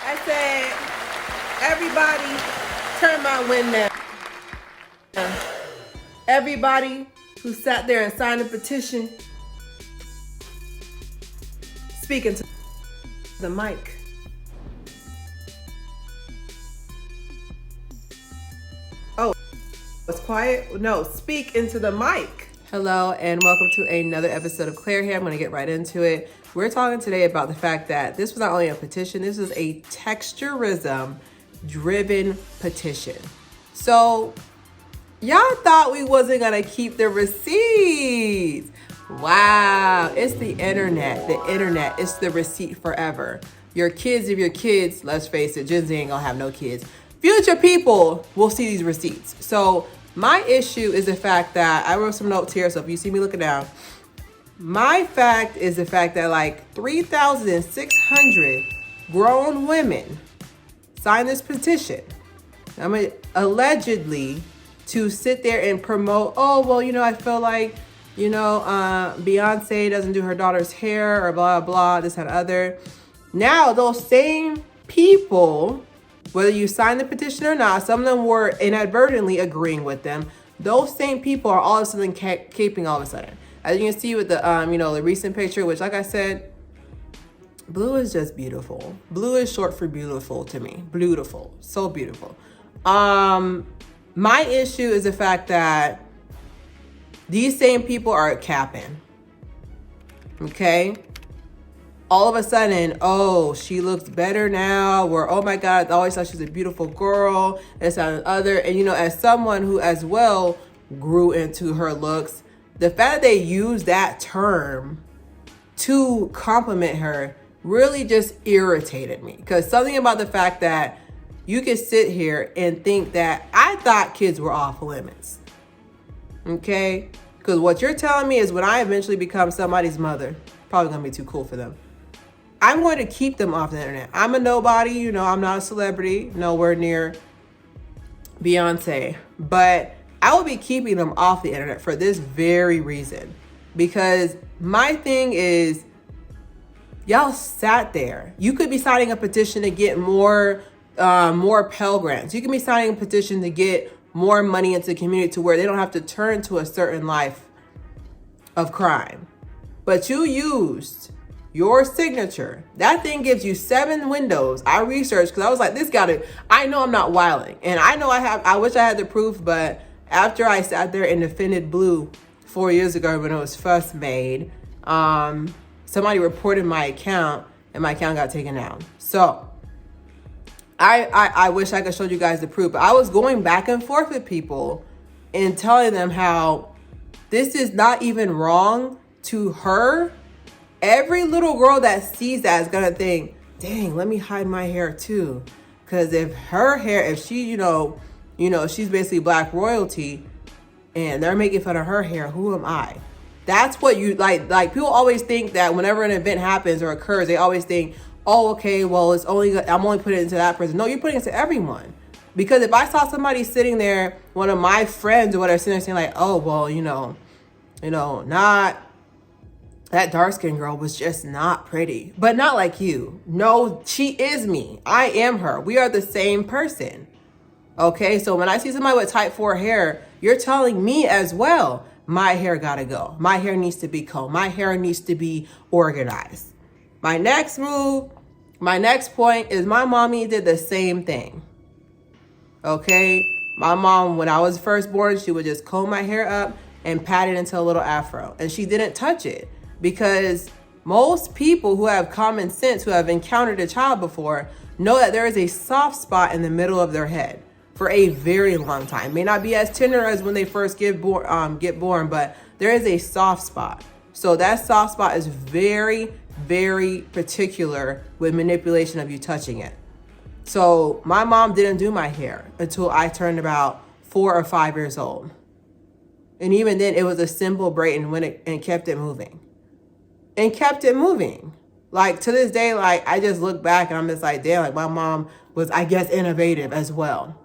I said, everybody, turn my wind down. Everybody who sat there and signed a petition, speaking to the mic. Oh, it's quiet? No, speak into the mic. Hello, and welcome to another episode of Claire here. I'm going to get right into it. We're talking today about the fact that this was not only a petition, this is a texturism-driven petition. So, y'all thought we wasn't going to keep the receipts. Wow, it's the internet. The internet, it's the receipt forever. Your kids, if your kids, let's face it, Gen Z ain't going to have no kids. Future people will see these receipts. So, my issue is the fact that I wrote some notes here. So, if you see me looking down, my fact is the fact that like 3,600 grown women signed this petition. I mean, allegedly to sit there and promote, oh, well, I feel like, Beyonce doesn't do her daughter's hair or blah, blah, this and other. Now, those same people, whether you sign the petition or not, some of them were inadvertently agreeing with them. Those same people are all of a sudden caping all of a sudden. As you can see with the, the recent picture, which like I said, blue is just beautiful. Blue is short for beautiful to me. Beautiful. So beautiful. My issue is the fact that these same people are capping. Okay? All of a sudden, oh, she looks better now. Or, oh my God, I always thought she was a beautiful girl. This and other. And, as someone who as well grew into her looks, the fact that they use that term to compliment her really just irritated me. Because something about the fact that you could sit here and think that I thought kids were off limits. Okay? Because what you're telling me is when I eventually become somebody's mother, probably going to be too cool for them, I'm going to keep them off the internet. I'm a nobody, I'm not a celebrity, nowhere near Beyonce. But I will be keeping them off the internet for this very reason. Because my thing is, y'all sat there. You could be signing a petition to get more Pell Grants. You can be signing a petition to get more money into the community to where they don't have to turn to a certain life of crime. But you used your signature. That thing gives you 7 windows. I researched because I was like, I know I'm not wilding. And I wish I had the proof, but after I sat there and defended blue 4 years ago when it was first made, somebody reported my account and my account got taken down. So I wish I could show you guys the proof, but I was going back and forth with people and telling them how this is not even wrong to her. Every little girl that sees that is going to think, dang, let me hide my hair too. Because if she, she's basically black royalty and they're making fun of her hair, who am I? That's what you like people always think that whenever an event happens or occurs, they always think, oh, okay, well, I'm only putting it into that person. No, you're putting it to everyone. Because if I saw somebody sitting there, one of my friends or whatever, sitting there saying like, oh, well, not that dark-skinned girl was just not pretty, but not like you. No, she is me. I am her. We are the same person. Okay, so when I see somebody with type 4 hair, you're telling me as well, my hair gotta go. My hair needs to be combed. My hair needs to be organized. My next point is my mommy did the same thing. Okay, my mom, when I was first born, she would just comb my hair up and pat it into a little afro. And she didn't touch it because most people who have common sense, who have encountered a child before, know that there is a soft spot in the middle of their head for a very long time. May not be as tender as when they first get born, but there is a soft spot. So that soft spot is very, very particular with manipulation of you touching it. So my mom didn't do my hair until I turned about 4 or 5 years old. And even then it was a simple braid and kept it moving. Like to this day, like I just look back and I'm just like, damn, like my mom was, I guess, innovative as well.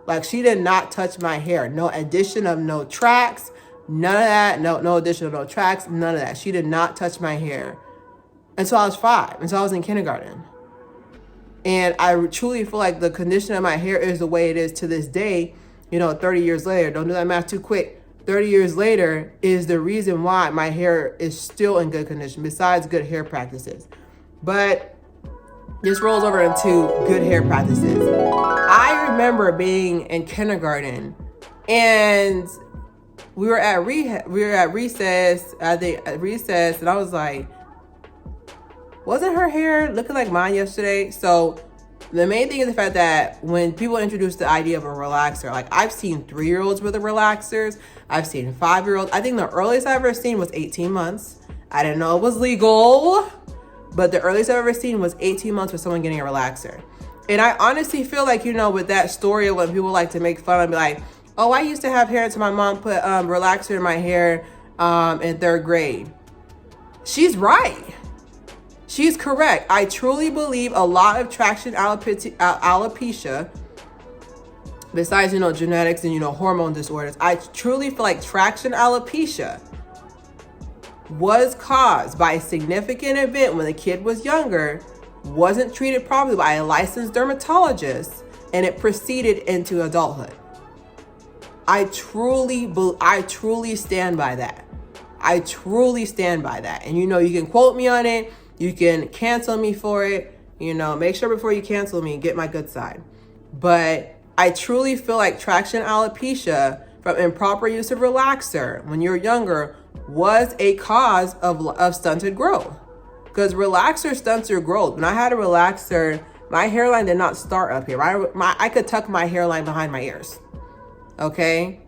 Like she did not touch my hair. No addition of no tracks, none of that. No addition of no tracks, none of that. She did not touch my hair until I was 5, until I was in kindergarten. And I truly feel like the condition of my hair is the way it is to this day, 30 years later. Don't do that math too quick. 30 years later is the reason why my hair is still in good condition, besides good hair practices. But this rolls over into good hair practices. I remember being in kindergarten, and we were at recess, and I was like, wasn't her hair looking like mine yesterday? So the main thing is the fact that when people introduce the idea of a relaxer, like I've seen 3-year-olds with the relaxers, I've seen 5-year-olds. I think the earliest I've ever seen was 18 months. I didn't know it was legal, but the earliest I've ever seen was 18 months for someone getting a relaxer. And I honestly feel like, with that story of when people like to make fun and be like, oh, I used to have hair until my mom put relaxer in my hair in 3rd grade. She's right. She's correct. I truly believe a lot of traction alopecia, besides, genetics and, hormone disorders, I truly feel like traction alopecia was caused by a significant event when the kid was younger, wasn't treated properly by a licensed dermatologist, and it proceeded into adulthood. I truly stand by that. I truly stand by that. And you can quote me on it. You can cancel me for it. Make sure before you cancel me, get my good side. But I truly feel like traction alopecia from improper use of relaxer when you're younger was a cause of stunted growth. Because relaxer stunts your growth. When I had a relaxer, my hairline did not start up here. I could tuck my hairline behind my ears. Okay?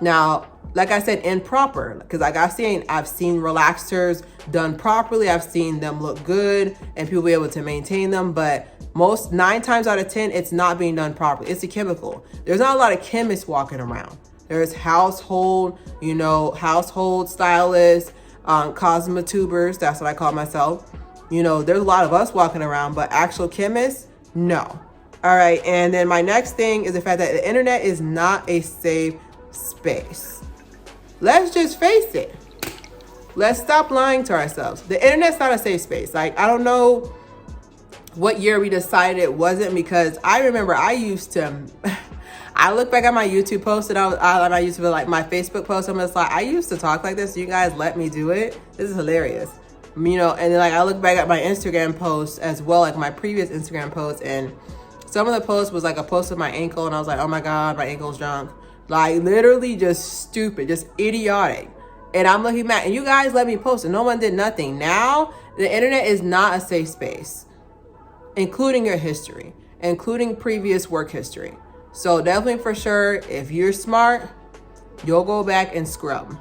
Now, like I said, improper, because like I've seen relaxers done properly. I've seen them look good and people be able to maintain them, but 9 times out of 10, it's not being done properly. It's a chemical. There's not a lot of chemists walking around. There's household stylists, cosmetubers. That's what I call myself. There's a lot of us walking around, but actual chemists, no. All right. And then my next thing is the fact that the internet is not a safe space. Let's just face it. Let's stop lying to ourselves. The internet's not a safe space. Like, I don't know what year we decided it wasn't, because I remember I used to, I look back at my YouTube post and I used to like my Facebook post. I'm just like, I used to talk like this. You guys let me do it. This is hilarious. And then like I look back at my Instagram posts as well, like my previous Instagram posts, and some of the posts was like a post of my ankle, and I was like, oh my God, my ankle's drunk. Like literally just stupid, just idiotic. And I'm looking back, and you guys let me post, and no one did nothing. Now, the internet is not a safe space, including your history, including previous work history. So definitely for sure, if you're smart, you'll go back and scrub.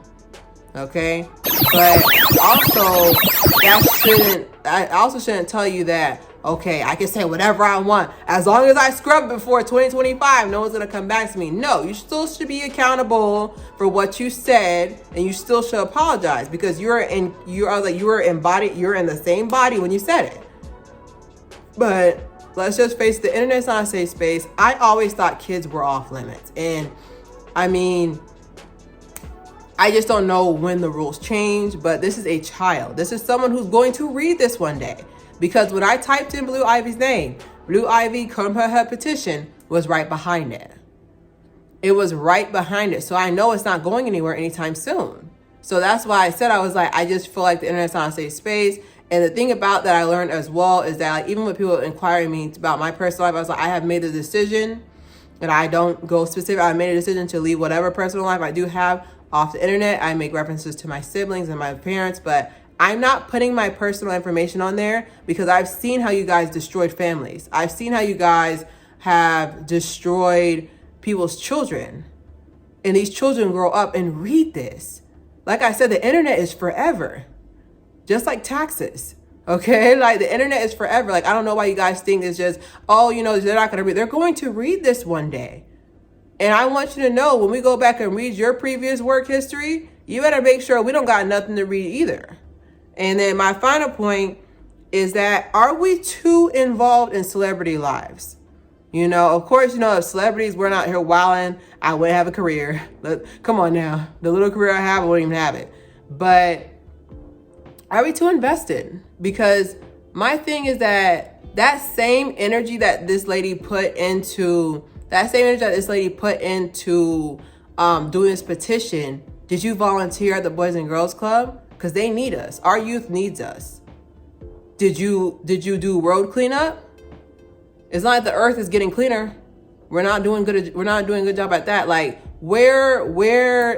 Okay? But also, I also shouldn't tell you that, okay, I can say whatever I want. As long as I scrub before 2025, no one's gonna come back to me. No, you still should be accountable for what you said, and you still should apologize, because you're in the same body when you said it. But let's just face it, the internet's not a safe space. I always thought kids were off limits. And I mean, I just don't know when the rules change, but this is a child. This is someone who's going to read this one day. Because when I typed in Blue Ivy's name, Blue Ivy Haire petition was right behind it. It was right behind it. So I know it's not going anywhere anytime soon. So that's why I said, I was like, I just feel like the internet's not a safe space. And the thing about that I learned as well is that, like, even with people inquiring me about my personal life, I was like, I have made a decision, and I don't go specific. I made a decision to leave whatever personal life I do have off the internet. I make references to my siblings and my parents, but I'm not putting my personal information on there, because I've seen how you guys destroyed families. I've seen how you guys have destroyed people's children, and these children grow up and read this. Like I said, the internet is forever. Just like taxes, okay? Like the internet is forever. Like, I don't know why you guys think it's just, oh, they're not going to read. They're going to read this one day. And I want you to know, when we go back and read your previous work history, you better make sure we don't got nothing to read either. And then my final point is that, are we too involved in celebrity lives? Of course, if celebrities were not here wilding, I wouldn't have a career. Come on now. The little career I have, I wouldn't even have it. But are we too invested? Because my thing is that that same energy that this lady put into doing this petition, did you volunteer at the Boys and Girls Club? Because they need us. Our youth needs us. Did you do road cleanup? It's not like the earth is getting cleaner. We're not doing good. We're not doing a good job at that. Like where,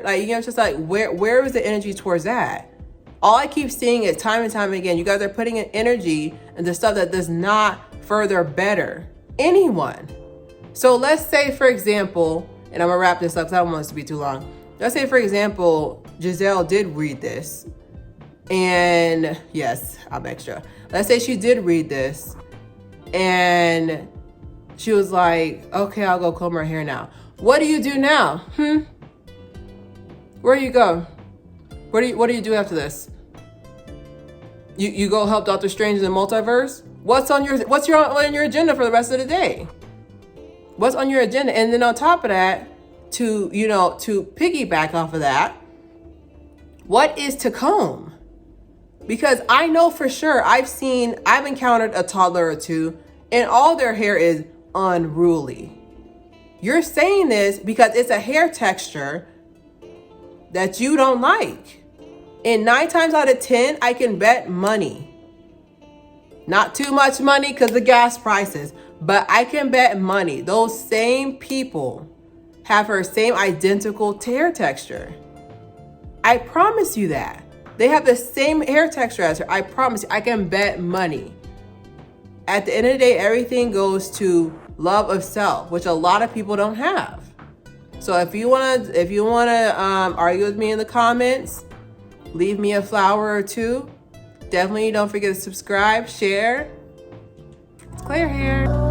like, you know, it's just like where is the energy towards that? All I keep seeing is time and time again, you guys are putting in energy into stuff that does not further better anyone. So let's say, for example, and I'm gonna wrap this up because I don't want this to be too long. Let's say, for example, Giselle did read this, and yes, I'm extra. Let's say she did read this, and she was like, okay, I'll go comb her hair now. What do you do now? Where do you go? What do you do after this? You go help Doctor Strange in the multiverse? What's on your agenda for the rest of the day? What's on your agenda? And then on top of that, to piggyback off of that, what is to comb? Because I know for sure I've encountered a toddler or two, and all their hair is unruly. You're saying this because it's a hair texture that you don't like. And 9 times out of 10, I can bet money. Not too much money because of gas prices, but I can bet money those same people have her same identical hair texture. I promise you that. They have the same hair texture as her. I promise you, I can bet money. At the end of the day, everything goes to love of self, which a lot of people don't have. So if you wanna argue with me in the comments, leave me a flower or two. Definitely don't forget to subscribe, share. It's Claire here.